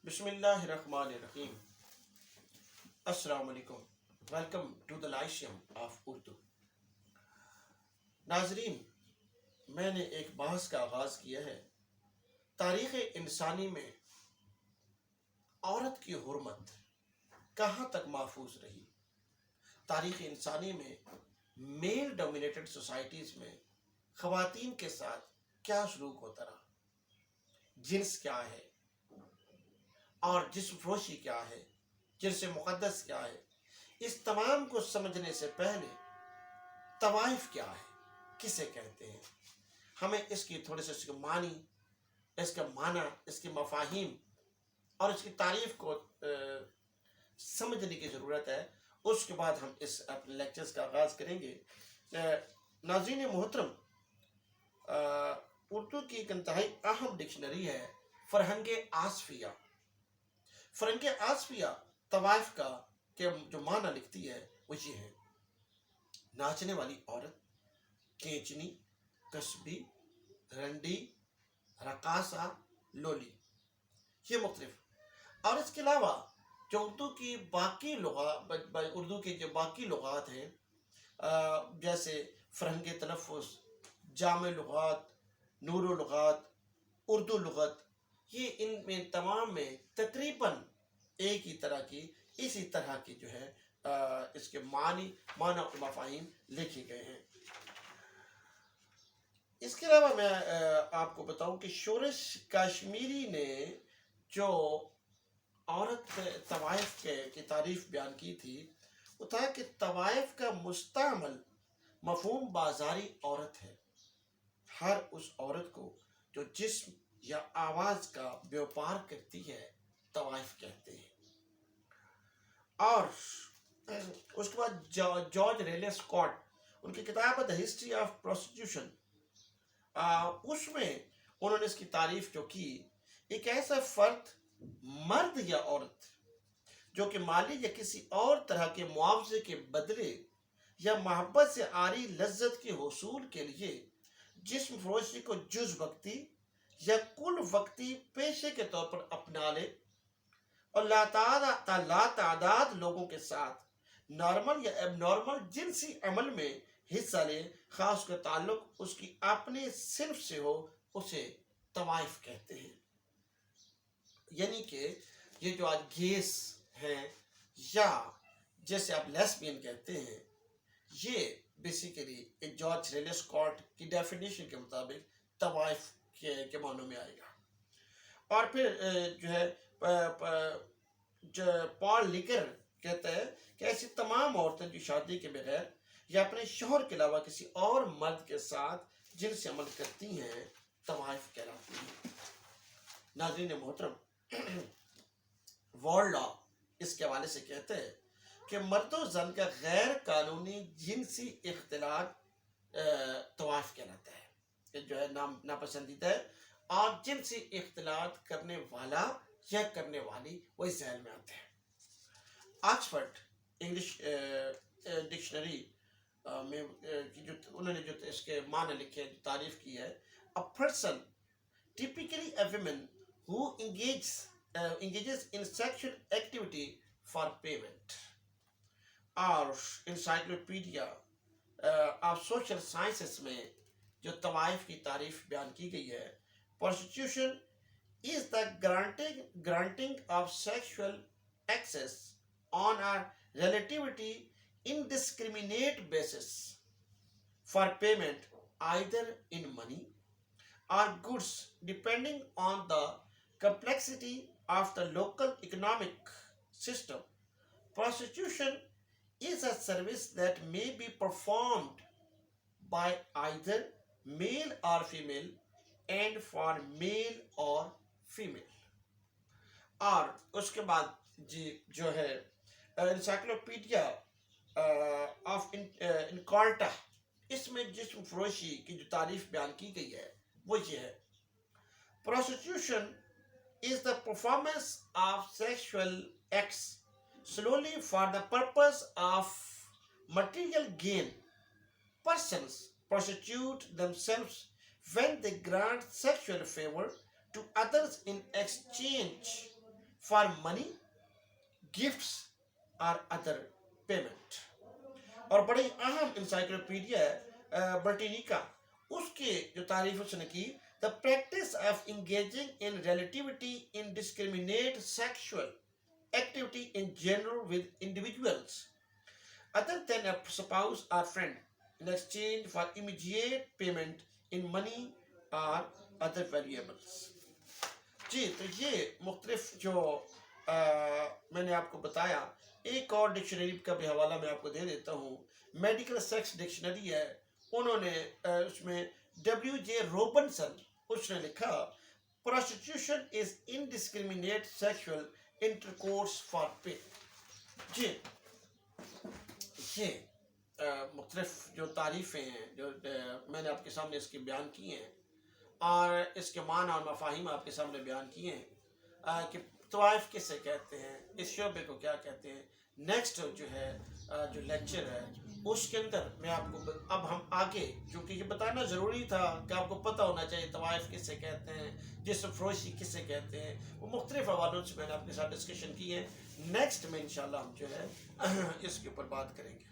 بسم اللہ الرحمن الرحیم. السلام علیکم. ویلکم ٹو دا لائشیم آف اردو. ناظرین، میں نے ایک بحث کا آغاز کیا ہے. تاریخ انسانی میں عورت کی حرمت کہاں تک محفوظ رہی؟ تاریخ انسانی میں میل ڈومینیٹڈ سوسائٹیز میں خواتین کے ساتھ کیا سلوک ہوتا رہا؟ جنس کیا ہے اور جسم فروشی کیا ہے، جنس مقدس کیا ہے، اس تمام کو سمجھنے سے پہلے طوائف کیا ہے، کسے کہتے ہیں، ہمیں اس کی تھوڑے سے اس کا معنی، اس کے مفاہیم اور اس کی تعریف کو سمجھنے کی ضرورت ہے. اس کے بعد ہم اس اپنے لیکچرز کا آغاز کریں گے. ناظرین محترم، اردو کی ایک انتہائی اہم ڈکشنری ہے فرہنگ آصفیہ. فرہنگ آصفیہ طوائف کا جو معنی لکھتی ہے وہ یہ ہے: ناچنے والی عورت، کینچنی، کسبی، رنڈی، رقاصہ، لولی. یہ مختلف. اور اس کے علاوہ جو اردو کی جو باقی لغات ہیں، جیسے فرہنگ تلفظ، جامع لغات، نور و لغات، اردو لغت، یہ ان میں تمام میں تقریباً ایک ہی طرح کی، اسی طرح کی جو ہے اس کے معنی اور مفاہیم لکھے گئے ہیں. اس کے علاوہ میں آپ کو بتاؤں کہ شورش کشمیری نے جو عورت طوائف کی تعریف بیان کی تھی، وہ تھا کہ طوائف کا مستعمل مفہوم بازاری عورت ہے. ہر اس عورت کو جو جسم یا آواز کا بیوپار کرتی ہے طوائف کہتے ہیں. اور اس کے بعد جارج ریلے اسکاٹ، ان کی کتاب دا ہسٹری آف پروسٹیوشن، اس میں انہوں نے اس کی تعریف جو کی: ایک ایسا فرد، مرد یا عورت، جو کہ مالی یا کسی اور طرح کے معاوضے کے بدلے یا محبت سے عاری لذت کے حصول کے لیے جسم فروشی کو جز وقتی یا کل وقتی پیشے کے طور پر اپنا لے اور لاتعداد لوگوں کے ساتھ نارمل یا ایب نارمل جنسی عمل میں حصہ لے، خاص کا تعلق اس کی اپنے صنف سے ہو، اسے طوائف کہتے ہیں. یعنی کہ یہ جو آج گیس ہیں یا جیسے آپ لیسبین کہتے ہیں، یہ بیسیکلی جارج ریلے اسکاٹ کی ڈیفینیشن کے مطابق طوائف کے معنوں میں آئے گا. اور پھر جو ہے پال لیکر کہتا ہے کہ ایسی تمام عورتیں جو شادی کے بغیر یا اپنے شوہر کے علاوہ کسی اور مرد کے ساتھ جنسی عمل کرتی ہیں طوائف کہلاتی ہیں. ناظرین محترم، ورلڈ لا اس کے حوالے سے کہتے ہیں کہ مرد و زن کا غیر قانونی جنسی اختلاط طوائف کہلاتا ہے. یہ جو ہے ناپسندیدہ ہے، اور جنسی اختلاط کرنے والا یا کرنے والی وہ اس ذیل میں آتے ہیں. آکسفورڈ انگلش ڈکشنری میں انہوں نے جو اس کے معنی لکھے، جو تعریف کی ہے: a person, typically a woman, who engages in sexual activity for payment. اور انسائکلوپیڈیا آف سوشل سائنسز میں جو طوائف کی تعریف بیان کی گئی ہے: prostitution is the granting of sexual access on a relatively indiscriminate basis for payment either in money or goods depending on the complexity of the local economic system. Prostitution is a service that may be performed by either male or female and for male or female. اور اس کے بعد جو ہے encyclopedia of انکارٹا، اس میں جسم فروشی کی جو تعریف بیان کی گئی ہے وہ یہ ہے: Prostitution is the performance of sexual acts solely for the purpose of material gain. Persons prostitute themselves when they grant sexual favor to others in exchange for money, gifts or other payment. اور بڑی اہم encyclopedia ہے برٹینیکا، اس کی جو تعریف اس نے کی the practice of engaging in relativity indiscriminate sexual activity in general with individuals other than a spouse or friend in exchange for immediate payment in money or other valuables. جی تو یہ مختلف جو میں نے آپ کو بتایا، ایک اور ڈکشنری کا بھی حوالہ میں آپ کو دے دیتا ہوں، میڈیکل سیکس ڈکشنری ہے، انہوں نے اس میں W.J. روبنسن اس نے لکھا prostitution is indiscriminate sexual intercourse for pay. جی یہ مختلف جو تعریفیں ہیں جو میں نے آپ کے سامنے اس کی بیان کی ہیں اور اس کے معنی اور مفاہیم آپ کے سامنے بیان کیے ہیں کہ طوائف کسے کہتے ہیں، اس شعبے کو کیا کہتے ہیں. نیکسٹ جو ہے جو لیکچر ہے اس کے اندر میں آپ کو اب ہم آگے، کیونکہ یہ بتانا ضروری تھا کہ آپ کو پتہ ہونا چاہیے طوائف کسے کہتے ہیں، جسم فروشی کسے کہتے ہیں، وہ مختلف حوالوں سے میں نے آپ کے ساتھ ڈسکشن کی ہے. نیکسٹ میں انشاءاللہ ہم جو ہے اس کے اوپر بات کریں گے.